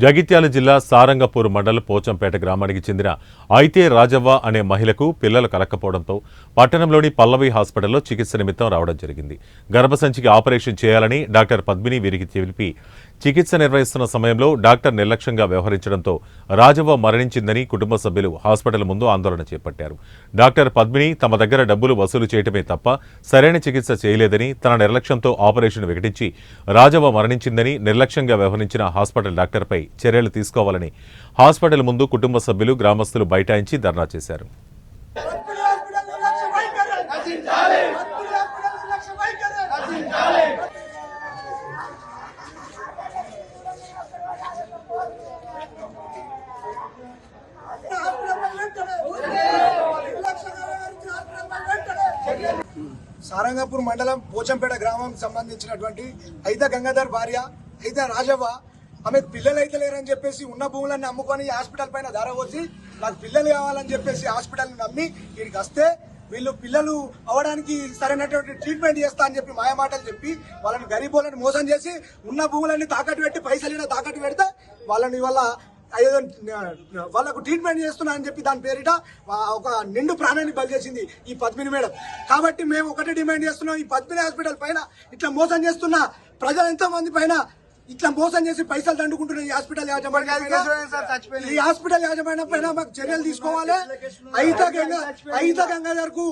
జగిత్యాల జిల్లా సారంగపూర్ మండలం పోచంపేట గ్రామానికి చెందిన అయితే రాజవ్వ అనే మహిళకు పిల్లలు కలక్కపోవడంతో పట్టణంలోని పల్లవి హాస్పిటల్లో చికిత్స నిమిత్తం రావడం జరిగింది. గర్భసంచికి ఆపరేషన్ చేయాలని డాక్టర్ పద్మిని వీరికి తెలిపి చికిత్స నిర్వహిస్తున్న సమయంలో డాక్టర్ నిర్లక్ష్యంగా వ్యవహరించడంతో రాజవ్వ మరణించిందని కుటుంబ సభ్యులు హాస్పిటల్ ముందు ఆందోళన చేపట్టారు. డాక్టర్ పద్మిని తమ దగ్గర డబ్బులు వసూలు చేయటమే తప్ప సరైన చికిత్స చేయలేదని, తన నిర్లక్ష్యంతో ఆపరేషన్ వికటించి రాజవ్వ మరణించిందని నిర్లక్ష్యంగా వ్యవహరించిన హాస్పిటల్ డాక్టర్పై చర్యలు తీసుకోవాలని హాస్పిటల్ ముందు కుటుంబ సభ్యులు గ్రామస్తులు బైఠాయించి ధర్నా చేశారు. సారంగపూర్ మండలం పోచంపేట గ్రామానికి సంబంధించినటువంటి అయితే గంగాధర్ భార్య అయితే రాజవ్వ ఆమె పిల్లలు అయితే లేరని చెప్పేసి ఉన్న భూములన్నీ అమ్ముకొని హాస్పిటల్ పైన ధార పోసి నాకు పిల్లలు కావాలని చెప్పేసి హాస్పిటల్ని నమ్మి వీడికి వస్తే వీళ్ళు పిల్లలు అవ్వడానికి సరైనటువంటి ట్రీట్మెంట్ చేస్తా అని చెప్పి మాయమాటలు చెప్పి వాళ్ళని గరీబోళ్ళని మోసం చేసి ఉన్న భూములన్నీ తాకట్టు పెట్టి పైసలు తాకట్టు పెడితే వాళ్ళని వాళ్ళకు ట్రీట్మెంట్ చేస్తున్నా అని చెప్పి దాని పేరిట ఒక నిండు ప్రాణాన్ని బలి చేసింది ఈ పద్మిని మేడం. కాబట్టి మేము ఒకటే డిమాండ్ చేస్తున్నాం, ఈ పద్మిని హాస్పిటల్ పైన ఇట్లా మోసం చేస్తున్న ప్రజలు ఎంతో మంది పైన ఇట్లా మోసం చేసి పైసలు దండుకుంటున్న ఈ హాస్పిటల్ యాజమాన్యం పైన మాకు చర్యలు తీసుకోవాలి. అయితే గంగాధర్ కు